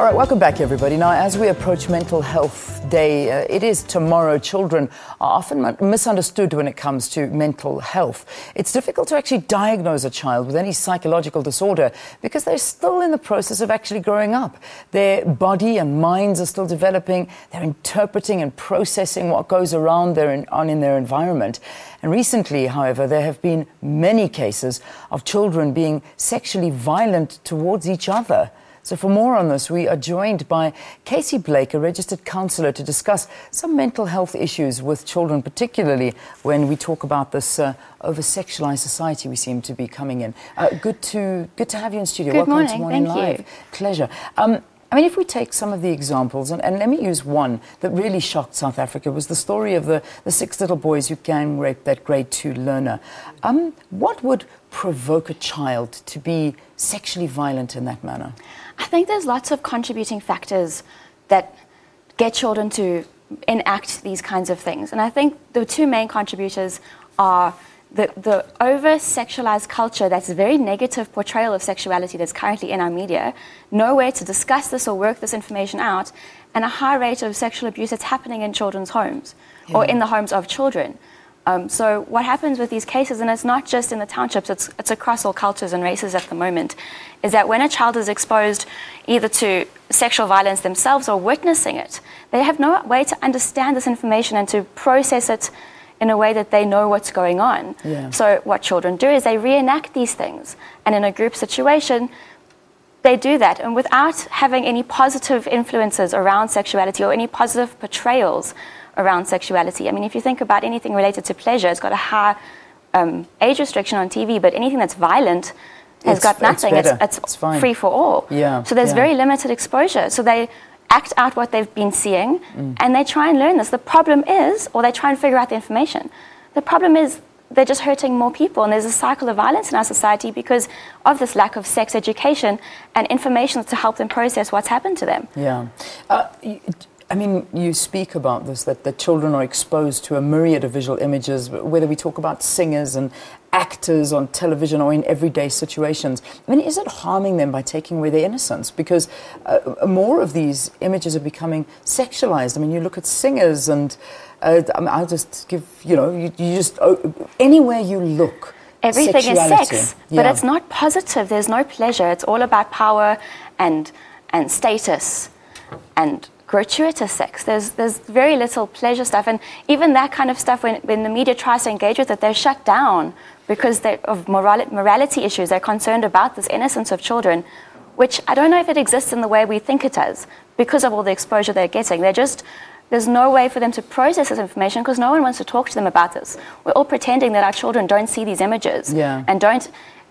All right, welcome back, everybody. Now, as we approach Mental Health Day, it is tomorrow. Children are often misunderstood when it comes to mental health. It's difficult to actually diagnose a child with any psychological disorder because they're still in the process of actually growing up. Their body and minds are still developing. They're interpreting and processing what goes around in their environment. And recently, however, there have been many cases of children being sexually violent towards each other. So for more on this, we are joined by Casey Blake, a registered counsellor, to discuss some mental health issues with children, particularly when we talk about this over-sexualised society we seem to be coming in. Good to have you in studio. Good Welcome morning. to Morning Thank Live. Pleasure. I mean, if we take some of the examples, and let me use one that really shocked South Africa, was the story of the 6 little boys who gang raped that grade 2 learner. What would provoke a child to be sexually violent in that manner? I think there's lots of contributing factors that get children to enact these kinds of things. And I think the two main contributors are the over-sexualized culture, that's a very negative portrayal of sexuality that's currently in our media, nowhere to discuss this or work this information out, and a high rate of sexual abuse that's happening in children's homes or in the homes of children. So what happens with these cases, and it's not just in the townships, it's across all cultures and races at the moment, is that when a child is exposed either to sexual violence themselves or witnessing it, they have no way to understand this information and to process it in a way that they know what's going on. So what children do is they reenact these things, and in a group situation, they do that, and without having any positive influences around sexuality or any positive portrayals around sexuality. I mean, if you think about anything related to pleasure, it's got a high age restriction on TV, but anything that's violent has got nothing. It's free for all. So there's very limited exposure. So they act out what they've been seeing, and they try and learn this. The problem is, or they try and figure out the information. The problem is they're just hurting more people, and there's a cycle of violence in our society because of this lack of sex education and information to help them process what's happened to them. I mean, you speak about this, that the children are exposed to a myriad of visual images, whether we talk about singers and actors on television or in everyday situations. I mean, is it harming them by taking away their innocence? Because more of these images are becoming sexualized. I mean, you look at singers and I'll just give, you just, anywhere you look, everything is sex, but it's not positive. There's no pleasure. It's all about power and status and gratuitous sex. There's very little pleasure stuff, and even that kind of stuff, when the media tries to engage with it, they're shut down because of morality issues. They're concerned about this innocence of children, which I don't know if it exists in the way we think it does because of all the exposure they're getting. There's no way for them to process this information because no one wants to talk to them about this. We're all pretending that our children don't see these images and don't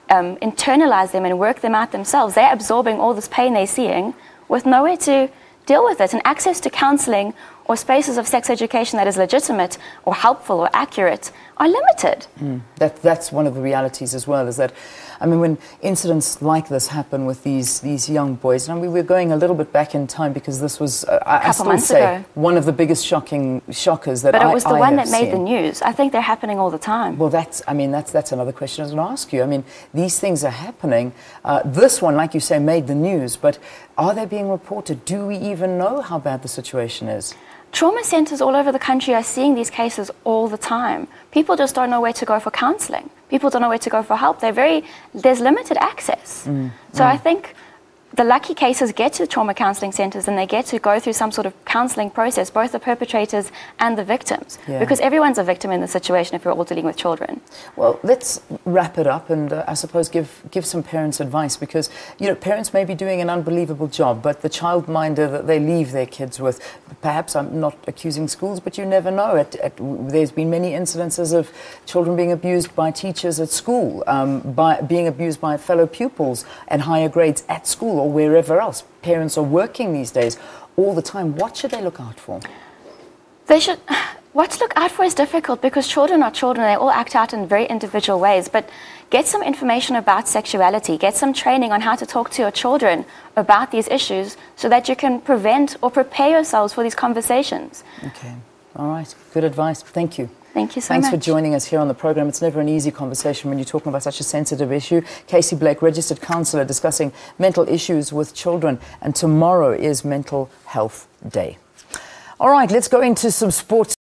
internalize them and work them out themselves. They're absorbing all this pain they're seeing with nowhere to deal with it, and access to counselling or spaces of sex education that is legitimate or helpful or accurate are limited. That's one of the realities as well, is that, I mean, when incidents like this happen with these young boys, and I mean, we're going a little bit back in time because this was, I still say, one of the biggest shockers that But it was the one that made seen. The news. I think they're happening all the time. Well, that's another question I was going to ask you. I mean, these things are happening. This one, like you say, made the news, but are they being reported? Do we even know how bad the situation is? Trauma centres all over the country are seeing these cases all the time. People just don't know where to go for counselling. People don't know where to go for help. There's limited access. So I think the lucky cases get to trauma counselling centres and they get to go through some sort of counselling process, both the perpetrators and the victims, because everyone's a victim in the situation if we're all dealing with children. Well, let's wrap it up and I suppose give some parents advice, because parents may be doing an unbelievable job, but the childminder that they leave their kids with, perhaps I'm not accusing schools, but you never know. There's been many incidences of children being abused by teachers at school, being abused by fellow pupils and higher grades at school or wherever else. Parents are working these days all the time. What should they look out for? What to look out for is difficult because children are children. They all act out in very individual ways. But get some information about sexuality. Get some training on how to talk to your children about these issues so that you can prevent or prepare yourselves for these conversations. Okay. All right. Good advice. Thank you. Thank you so Thanks much. for joining us here on the program. It's never an easy conversation when you're talking about such a sensitive issue. Casey Blake, Registered Counsellor, discussing mental issues with children. And tomorrow is Mental Health Day. All right, let's go into some sports.